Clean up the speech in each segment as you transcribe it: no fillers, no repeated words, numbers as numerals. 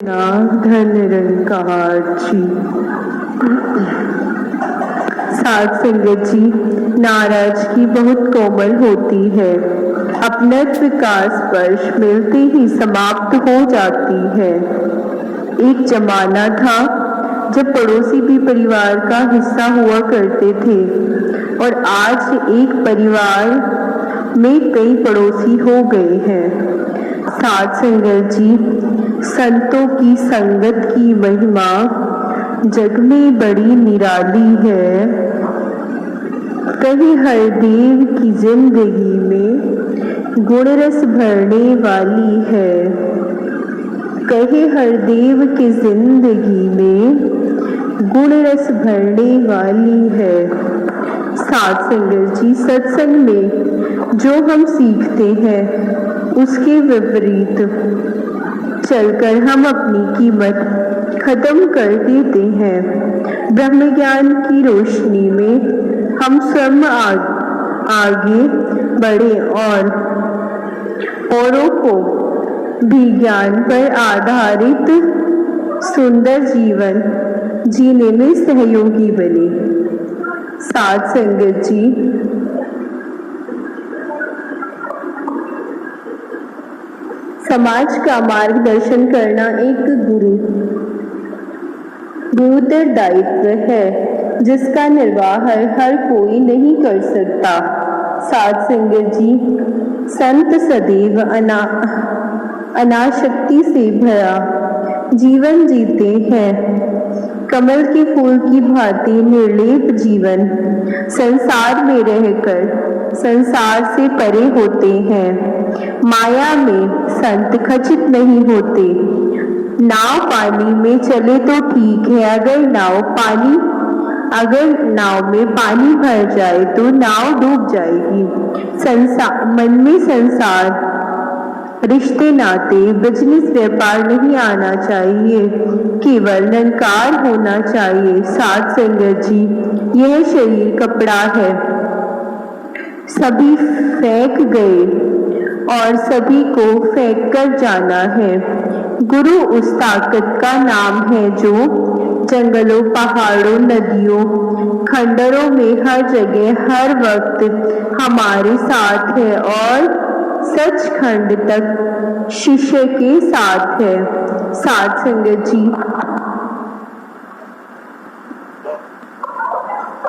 धन निरंकार जी। साध संगत जी, नाराजगी बहुत कोमल होती है, अपनत्व का स्पर्श मिलते ही समाप्त हो जाती है। एक जमाना था जब पड़ोसी भी परिवार का हिस्सा हुआ करते थे और आज एक परिवार में कई पड़ोसी हो गए हैं। साध संगत जी, संतों की संगत की महिमा जग में बड़ी निराली है। कहीं हरदेव की जिंदगी में गुण रस भरने वाली है। कहीं हरदेव की जिंदगी में गुण रस भरने वाली है। साध संगत जी, सत्संग में जो हम सीखते हैं उसके विपरीत चलकर हम अपनी कीमत खत्म कर देते हैं। ब्रह्म ज्ञान की रोशनी में हम स्वयं आगे बढ़े और औरों को भी ज्ञान पर आधारित सुंदर जीवन जीने में सहयोगी बने। साध संगत जी, समाज का मार्गदर्शन करना एक गुरुतर दायित्व है जिसका निर्वाह हर कोई नहीं कर सकता। साध संगत जी, संत सदैव अनाशक्ति से भरा जीवन जीते हैं। कमल के फूल की भांति निर्लेप जीवन संसार में रहकर संसार से परे होते हैं। माया में संत खचित नहीं होते। नाव पानी में चले तो ठीक है, अगर नाव में पानी भर जाए तो नाव डूब जाएगी। मन में संसार, रिश्ते नाते, बिजनेस व्यापार नहीं आना चाहिए, केवल निरंकार होना चाहिए। साध संगत जी, यह शरीर कपड़ा है, सभी फेंक गए और सभी को फेंक कर जाना है। गुरु उस ताकत का नाम है जो जंगलों, पहाड़ों, नदियों, खंडरों में हर जगह हर वक्त हमारे साथ है और सचखंड तक शिष्य के साथ है। साध संगत जी,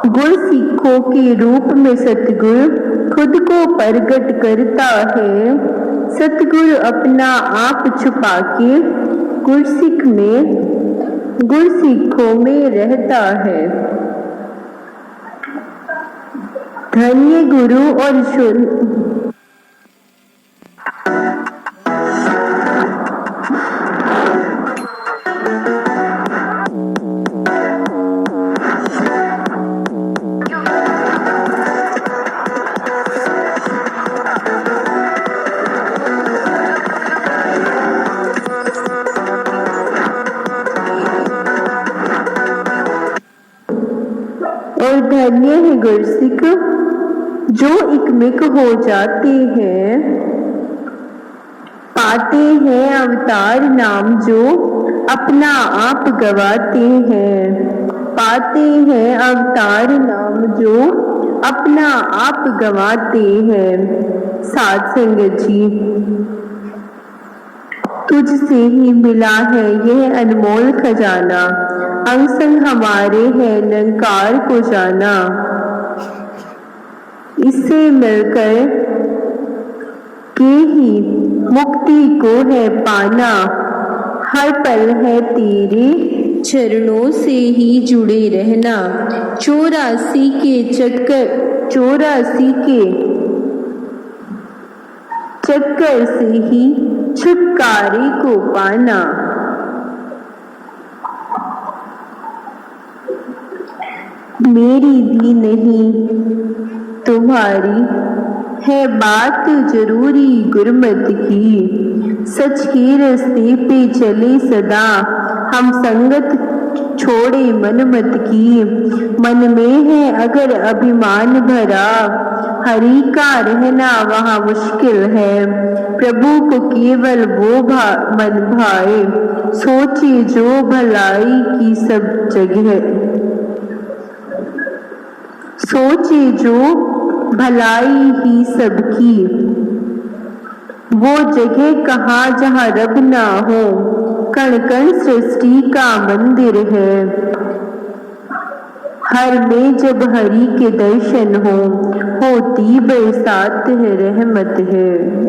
गुर सिखों के रूप में सतगुरु खुद को प्रकट करता है। सतगुरु अपना आप छुपा के गुरसिखों में रहता है। धन्य गुरु और धन्य है गुरसिख जो एकमिक हो जाते हैं। पाते हैं अवतार नाम जो अपना आप गवाते हैं। पाते हैं अवतार नाम जो अपना आप गवाते हैं। साध संगत जी, तुझसे ही मिला है यह अनमोल खजाना, अंग संग हमारे है निरंकार को जाना। इससे मिलकर के ही मुक्ति को है पाना, हर पल है तेरे चरणों से ही जुड़े रहना। 84 के चक्कर से ही छुटकारे को पाना। मेरी भी नहीं तुम्हारी है बात जरूरी गुरमत की, सच के रास्ते पे चले सदा हम संगत छोड़े मन मत की। मन में है अगर अभिमान भरा, हरि का रहना वहाँ मुश्किल है। प्रभु को केवल वो मन भाए, सोचे जो भलाई की सब जगह, सोचे जो भलाई ही सबकी। वो जगह कहाँ जहाँ रब ना हो, कण कण सृष्टि का मंदिर है। हर में जब हरि के दर्शन हो, होती बरसात है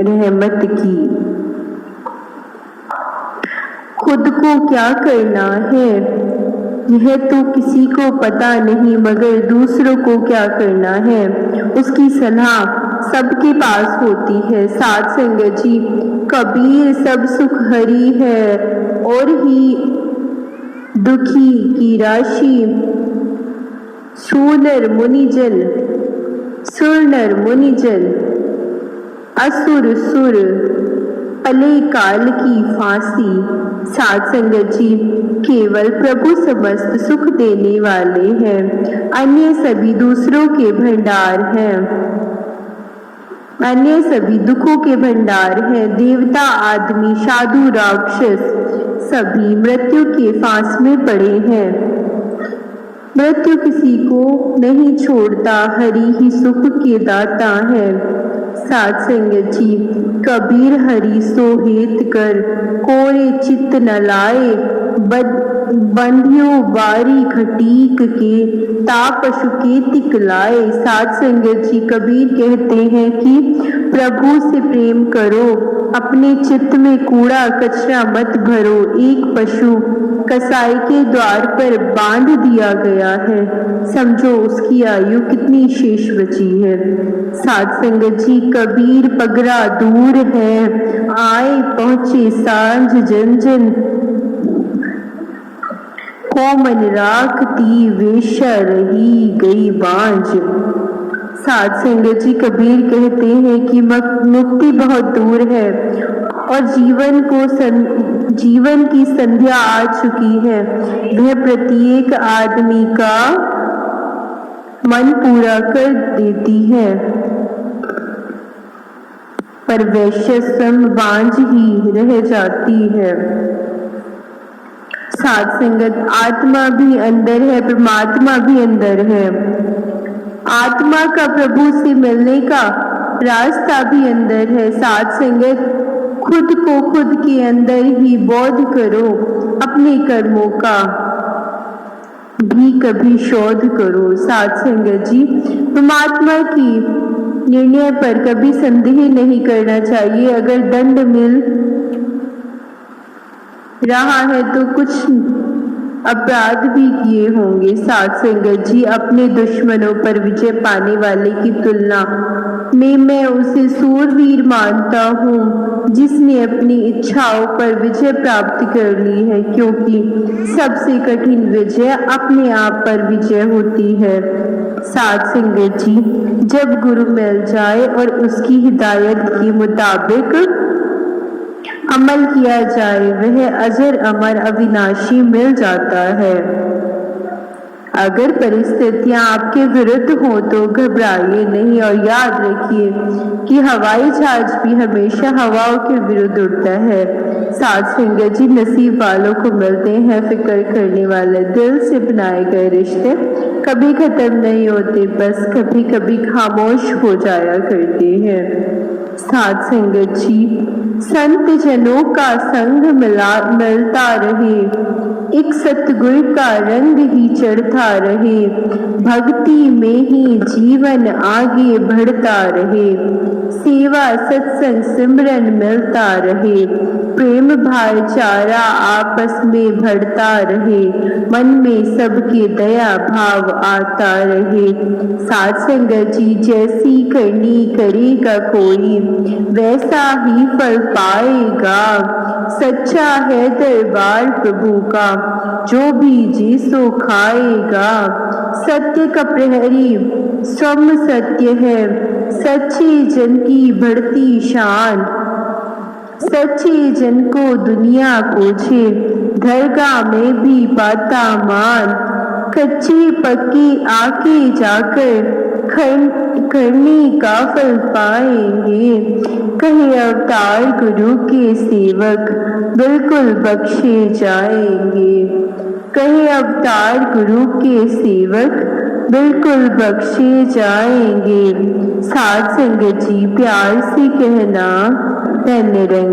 रहमत की। खुद को क्या करना है यह तो किसी को पता नहीं, मगर दूसरों को क्या करना है उसकी सलाह सबके पास होती है। साध संगत जी, कबीर सब सुख हरि है और ही दुखी की राशि। सुरनर मुनिजन असुर सुर पले काल की फांसी। साध संगत जी, केवल प्रभु समस्त सुख देने वाले हैं, अन्य सभी दूसरों के भंडार हैं, अन्य सभी दुखों के भंडार हैं। देवता आदमी साधु राक्षस सभी मृत्यु के फांस में पड़े हैं। मृत्यु किसी को नहीं छोड़ता, हरि ही सुख के दाता है। साध संगत जी, कबीर हरि सो हेत कर, कोरे चित्त न लाए। बंधियों बारी खटीक के, ता पशु के तिक लाए। साध संगत जी, कबीर कहते हैं कि प्रभु से प्रेम करो, अपने चित्त में कूड़ा कचरा मत भरो। एक पशु कसाई के द्वार पर बांध दिया गया है, समझो उसकी आयु कितनी शेष बची है। साध संगत जी, कबीर पगरा दूर है, आए पहुंचे सांझ जन जन। को मन राखती वेश्या रही गई बांझ। साध संगत जी, कबीर कहते हैं कि मुक्ति बहुत दूर है और जीवन की संध्या आ चुकी है। वह प्रत्येक आदमी का मन पूरा कर देती है, पर वैश्य सम बांझ ही रह जाती है। साध संगत, आत्मा भी अंदर है, परमात्मा भी अंदर है। आत्मा का प्रभु से मिलने का रास्ता भी अंदर है। साध संगत, खुद को खुद के अंदर ही बोध करो, अपने कर्मों का भी कभी शोध करो। साध संगत जी, परमात्मा की निर्णय पर कभी संदेह नहीं करना चाहिए। अगर दंड मिल रहा है तो कुछ अपराध भी किए होंगे। साध संगत जी, अपने दुश्मनों पर विजय पाने वाले की तुलना में मैं उसे सूरवीर मानता हूँ जिसने अपनी इच्छाओं पर विजय प्राप्त कर ली है, क्योंकि सबसे कठिन विजय अपने आप पर विजय होती है। साध संगत जी, जब गुरु मिल जाए और उसकी हिदायत के मुताबिक अमल किया जाए, वह अजर अमर अविनाशी मिल जाता है। अगर परिस्थितियां आपके विरुद्ध हो तो घबराइए नहीं और याद रखिए कि हवाई जहाज भी हमेशा हवाओं के विरुद्ध उड़ता है। साध संगत जी, नसीब वालों को मिलते हैं फिक्र करने वाले। दिल से बनाए गए रिश्ते कभी खत्म नहीं होते, बस कभी कभी खामोश हो जाया करते हैं। साध संगत जी, संत जनों का संग मिलता रहे, एक सतगुरु का रंग ही चढ़ता रहे, भक्ति में ही जीवन आगे बढ़ता रहे, सेवा सत्संग सिमरन मिलता रहे, प्रेम भाईचारा आपस में बढ़ता रहे, मन में सबके दया भाव आता रहे। साध संगत जी, जैसी करनी करेगा कोई, वैसा ही फल पाएगा। सच्चा है दरबार प्रभु का, जो भी जी सो खाएगा। सत्य का प्रहरी स्वम सत्य है, सच्चे जन की बढ़ती शान। सच्चे जन को दुनिया पूछे, दरगाह में भी बातामान, कच्ची पक्की आके जाकर करने का फल पाएंगे। कहीं अवतार गुरु के सेवक बिल्कुल बख्शे जाएंगे। कहीं अवतार गुरु के सेवक बिल्कुल बख्शे जाएंगे। साध संगत जी प्यार से कहना, धन्य रंग